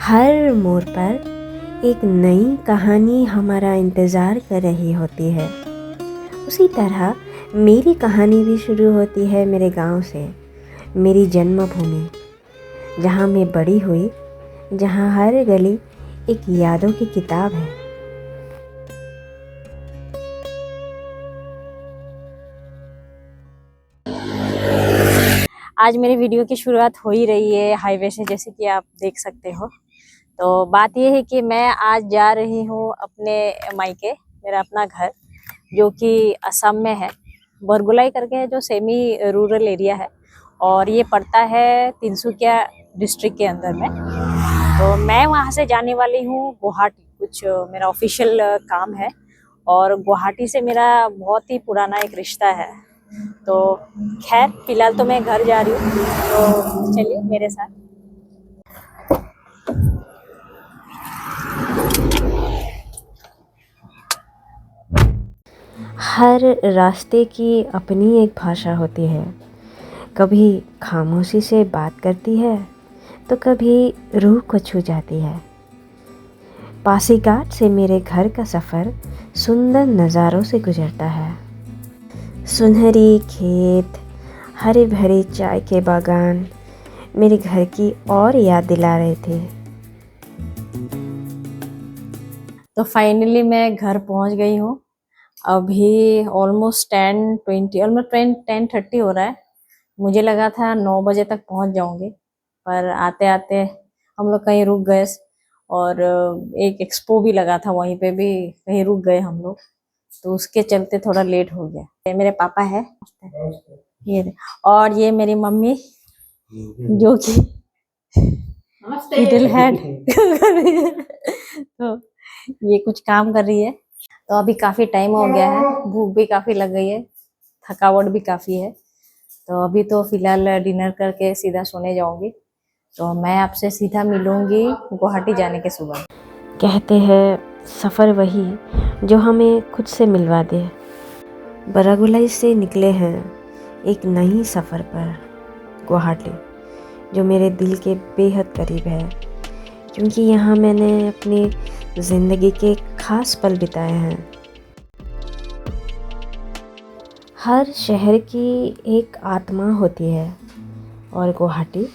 हर मोड़ पर एक नई कहानी हमारा इंतज़ार कर रही होती है। उसी तरह मेरी कहानी भी शुरू होती है मेरे गांव से, मेरी जन्मभूमि, जहां मैं बड़ी हुई, जहां हर गली एक यादों की किताब है। आज मेरी वीडियो की शुरुआत हो ही रही है हाईवे से, जैसे कि आप देख सकते हो। तो बात यह है कि मैं आज जा रही हूँ अपने मायके, मेरा अपना घर जो कि असम में है, बरगुलाई करके है, जो सेमी रूरल एरिया है और ये पड़ता है तिनसुकिया डिस्ट्रिक्ट के अंदर में। तो मैं वहाँ से जाने वाली हूँ गुवाहाटी, कुछ मेरा ऑफिशियल काम है और गुवाहाटी से मेरा बहुत ही पुराना एक रिश्ता है। तो खैर फिलहाल तो मैं घर जा रही हूँ, तो चलिए मेरे साथ। हर रास्ते की अपनी एक भाषा होती है। कभी खामोशी से बात करती है तो कभी रूह को छू जाती है। पासीघाट से मेरे घर का सफ़र सुंदर नज़ारों से गुजरता है। सुनहरी खेत, हरे भरे चाय के बागान मेरे घर की और याद दिला रहे थे। तो फाइनली मैं घर पहुंच गई हूँ। अभी ऑलमोस्ट 10:20 ऑलमोस्ट 10:30 हो रहा है। मुझे लगा था 9 बजे तक पहुंच जाऊंगे, पर आते आते हम लोग कहीं रुक गए और एक एक्सपो भी लगा था, वहीं पे भी कहीं रुक गए हम लोग, तो उसके चलते थोड़ा लेट हो गया। ये मेरे पापा है, ये, और ये मेरी मम्मी जो कि फिडल हेड तो ये कुछ काम कर रही है। तो अभी काफी टाइम हो गया है, भूख भी काफी लग गई है, थकावट भी काफी है। तो अभी तो फिलहाल डिनर करके सीधा सोने जाऊंगी। तो मैं आपसे सीधा मिलूंगी गुवाहाटी जाने के सुबह। कहते हैं सफ़र वही जो हमें खुद से मिलवा दे। बरागुलाई से निकले हैं एक नई सफ़र पर, गुवाहाटी, जो मेरे दिल के बेहद करीब है, क्योंकि यहाँ मैंने अपनी ज़िंदगी के ख़ास पल बिताए हैं। हर शहर की एक आत्मा होती है और गुवाहाटी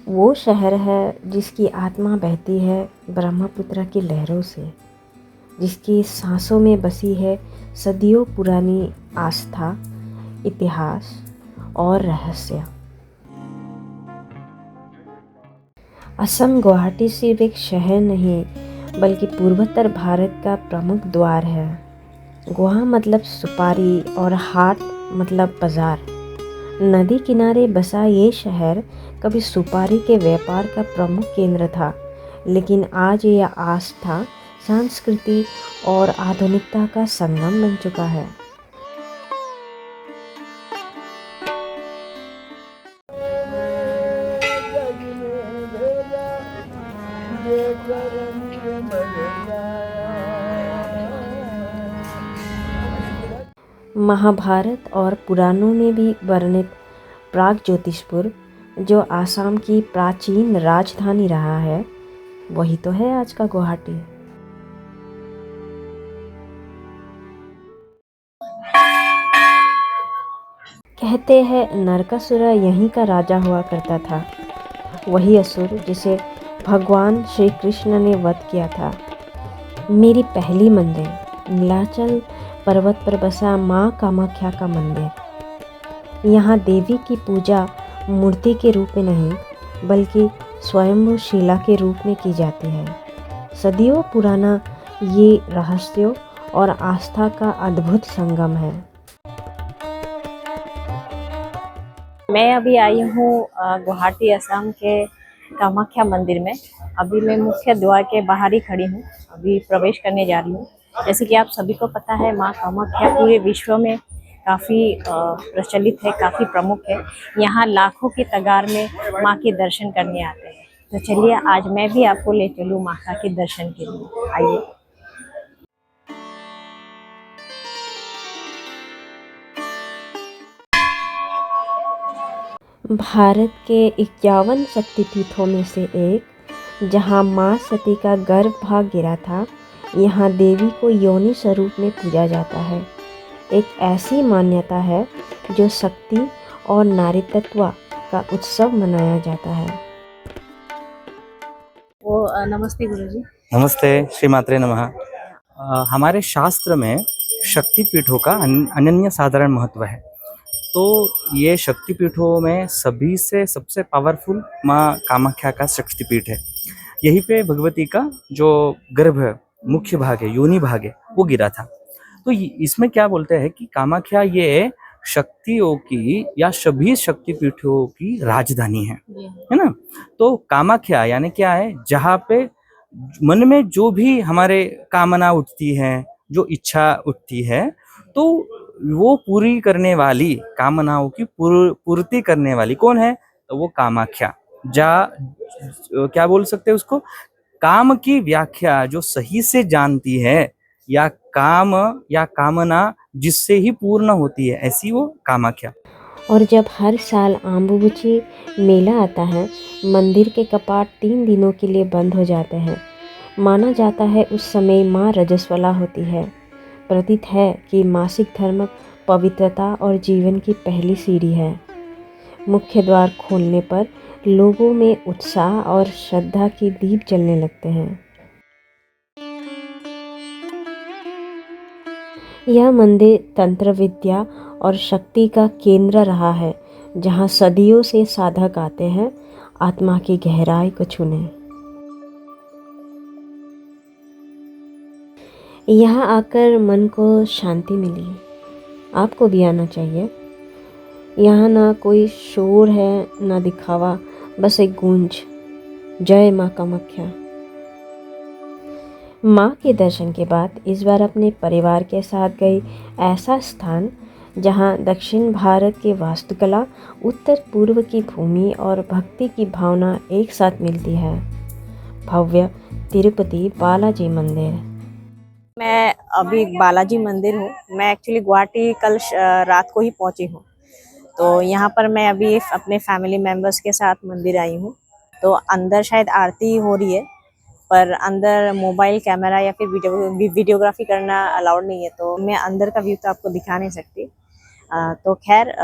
वो शहर है जिसकी आत्मा बहती है ब्रह्मपुत्र की लहरों से, जिसकी सांसों में बसी है सदियों पुरानी आस्था, इतिहास और रहस्य। असम गुवाहाटी सिर्फ एक शहर नहीं, बल्कि पूर्वोत्तर भारत का प्रमुख द्वार है। गुहा मतलब सुपारी और हाट मतलब बाजार। नदी किनारे बसा ये शहर कभी सुपारी के व्यापार का प्रमुख केंद्र था, लेकिन आज यह आस्था, संस्कृति और आधुनिकता का संगम बन चुका है। महाभारत और पुराणों में भी वर्णित प्रागज्योतिषपुर, जो आसाम की प्राचीन राजधानी रहा है, वही तो है आज का गुवाहाटी। कहते हैं नरकासुर यहीं का राजा हुआ करता था, वही असुर जिसे भगवान श्री कृष्ण ने वध किया था। मेरी पहली मंदिर नीलाचल पर्वत पर बसा माँ कामाख्या का मंदिर। यहाँ देवी की पूजा मूर्ति के रूप में नहीं, बल्कि स्वयंभू शिला के रूप में की जाती है। सदियों पुराना ये रहस्यों और आस्था का अद्भुत संगम है। मैं अभी आई हूँ गुवाहाटी असम के कामाख्या मंदिर में। अभी मैं मुख्य द्वार के बाहर ही खड़ी हूँ, अभी प्रवेश करने जा रही हूँ। जैसे कि आप सभी को पता है, माँ कामाख्या पूरे विश्व में काफ़ी प्रचलित है, काफ़ी प्रमुख है। यहाँ लाखों की तादाद में माँ के दर्शन करने आते हैं। तो चलिए आज मैं भी आपको ले चलूँ माँ का के दर्शन के लिए, आइए। भारत के 51 शक्तिपीठों में से एक जहाँ माँ सती का गर्भ भाग गिरा था, यहाँ देवी को योनि स्वरूप में पूजा जाता है। एक ऐसी मान्यता है जो शक्ति और नारीतत्व का उत्सव मनाया जाता है। नमस्ते गुरुजी। नमस्ते, श्री मात्रे नमः। हमारे शास्त्र में शक्तिपीठों का अनन्य साधारण महत्व है। तो ये शक्तिपीठों में सभी से सबसे पावरफुल माँ कामाख्या का शक्तिपीठ है। यहीं पे भगवती का जो गर्भ मुख्य भाग है, योनि भाग है, वो गिरा था। तो इसमें क्या बोलते हैं कि कामाख्या ये शक्तियों की या सभी शक्तिपीठों की राजधानी है ना। तो कामाख्या यानी क्या है, जहाँ पे मन में जो भी हमारे कामना उठती है, जो इच्छा उठती है, तो वो पूरी करने वाली, कामनाओं की पूर्ति करने वाली कौन है, तो वो कामाख्या। क्या बोल सकते हैं उसको, काम की व्याख्या जो सही से जानती है, या काम या कामना जिससे ही पूर्ण होती है, ऐसी वो कामाख्या। और जब हर साल आम्बुबुची मेला आता है, मंदिर के कपाट 3 दिनों के लिए बंद हो जाते हैं। माना जाता है उस समय माँ रजस्वला होती है। प्रतीत है कि मासिक धर्म पवित्रता और जीवन की पहली सीढ़ी है। मुख्य द्वार खोलने पर लोगों में उत्साह और श्रद्धा की दीप जलने लगते हैं। यह मंदिर तंत्र विद्या और शक्ति का केंद्र रहा है, जहाँ सदियों से साधक आते हैं आत्मा की गहराई को छूने। यहाँ आकर मन को शांति मिली। आपको भी आना चाहिए। यहाँ ना कोई शोर है, ना दिखावा, बस एक गूंज, जय माँ कामाख्या। माँ के दर्शन के बाद इस बार अपने परिवार के साथ गई ऐसा स्थान जहाँ दक्षिण भारत की वास्तुकला, उत्तर पूर्व की भूमि और भक्ति की भावना एक साथ मिलती है। भव्य तिरुपति बालाजी मंदिर। मैं अभी बालाजी मंदिर हूँ। मैं एक्चुअली गुवाहाटी कल रात को ही पहुँची हूँ। तो यहाँ पर मैं अभी अपने फैमिली मेम्बर्स के साथ मंदिर आई हूँ। तो अंदर शायद आरती हो रही है, पर अंदर मोबाइल कैमरा या फिर वीडियोग्राफी करना अलाउड नहीं है, तो मैं अंदर का व्यू तो आपको दिखा नहीं सकती। तो खैर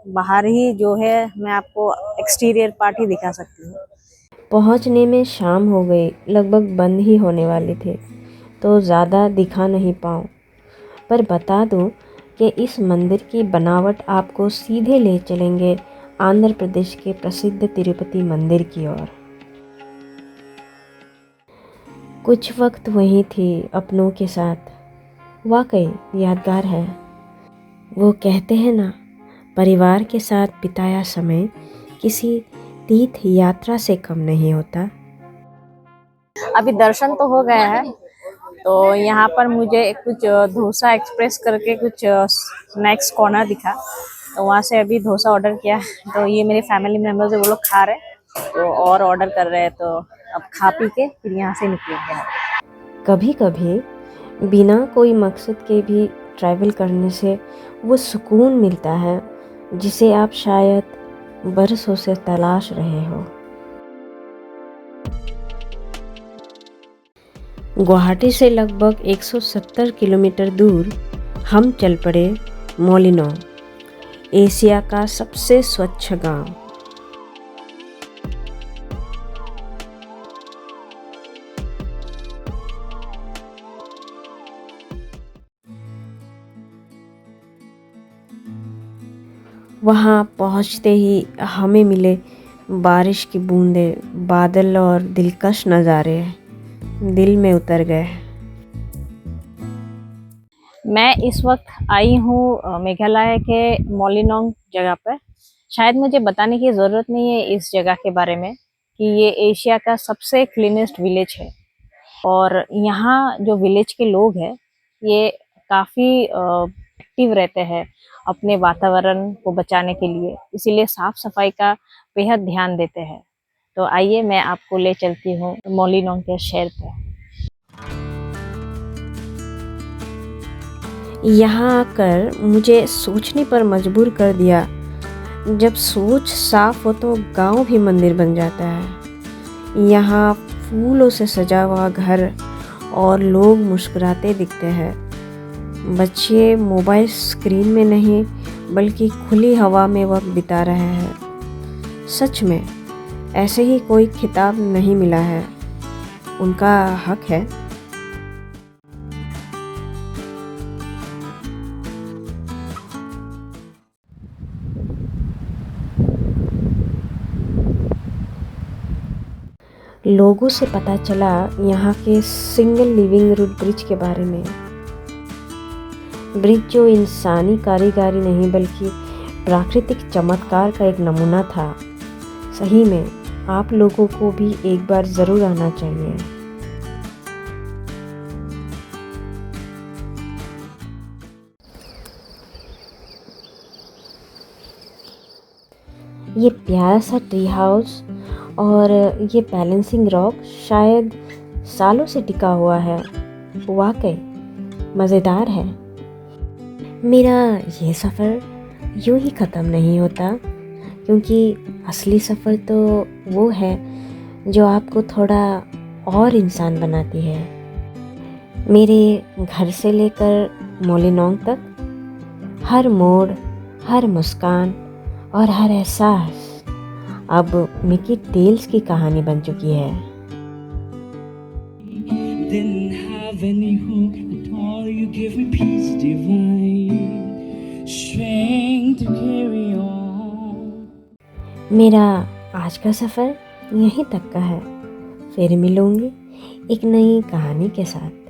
बाहर ही जो है मैं आपको एक्सटीरियर पार्ट ही दिखा सकती हूँ। पहुँचने में शाम हो गई, लगभग बंद ही होने वाले थे, तो ज़्यादा दिखा नहीं पाऊँ। पर बता दूँ कि इस मंदिर की बनावट आपको सीधे ले चलेंगे आंध्र प्रदेश के प्रसिद्ध तिरुपति मंदिर की ओर। कुछ वक्त वहीं थी अपनों के साथ, वाकई यादगार है। वो कहते हैं ना, परिवार के साथ बिताया समय किसी तीर्थ यात्रा से कम नहीं होता। अभी दर्शन तो हो गया है, तो यहाँ पर मुझे कुछ डोसा एक्सप्रेस करके कुछ स्नैक्स कॉर्नर दिखा, तो वहाँ से अभी डोसा ऑर्डर किया। तो ये मेरे फैमिली मेम्बर्स है, वो लोग खा रहे हैं, तो और ऑर्डर कर रहे हैं। तो अब खा पी के फिर यहाँ से निकलेंगे। कभी कभी बिना कोई मकसद के भी ट्रैवल करने से वो सुकून मिलता है जिसे आप शायद बरसों से तलाश रहे हो। गुवाहाटी से लगभग 170 किलोमीटर दूर हम चल पड़े मोलिनोंग, एशिया का सबसे स्वच्छ गांव। वहाँ पहुँचते ही हमें मिले बारिश की बूंदें, बादल और दिलकश नज़ारे दिल में उतर गए। मैं इस वक्त आई हूँ मेघालय के मोलिनोंग जगह पर। शायद मुझे बताने की ज़रूरत नहीं है इस जगह के बारे में कि ये एशिया का सबसे क्लीनेस्ट विलेज है। और यहाँ जो विलेज के लोग हैं ये काफ़ी एक्टिव रहते हैं अपने वातावरण को बचाने के लिए, इसीलिए साफ सफाई का बेहद ध्यान देते हैं। तो आइए मैं आपको ले चलती हूँ मोलिनोंग के शहर पर। यहाँ आकर मुझे सोचने पर मजबूर कर दिया, जब सोच साफ हो तो गांव भी मंदिर बन जाता है। यहाँ फूलों से सजा हुआ घर और लोग मुस्कुराते दिखते हैं। बच्चे मोबाइल स्क्रीन में नहीं बल्कि खुली हवा में वक्त बिता रहे हैं। सच में ऐसे ही कोई खिताब नहीं मिला है, उनका हक है। लोगों से पता चला यहाँ के सिंगल लिविंग रूट ब्रिज के बारे में। ब्रिज जो इंसानी कारीगरी नहीं बल्कि प्राकृतिक चमत्कार का एक नमूना था। सही में आप लोगों को भी एक बार ज़रूर आना चाहिए। ये प्यारा सा ट्री हाउस और ये बैलेंसिंग रॉक शायद सालों से टिका हुआ है। वाकई मज़ेदार है। मेरा ये सफ़र यूं ही ख़त्म नहीं होता, क्योंकि असली सफ़र तो वो है जो आपको थोड़ा और इंसान बनाती है। मेरे घर से लेकर मोलिनोंग तक हर मोड़, हर मुस्कान और हर एहसास अब मिकी टेल्स की कहानी बन चुकी है। Didn't have any hope at all. You give me peace divine, strength to carry on. मेरा आज का सफ़र यहीं तक का है। फिर मिलूंगी एक नई कहानी के साथ।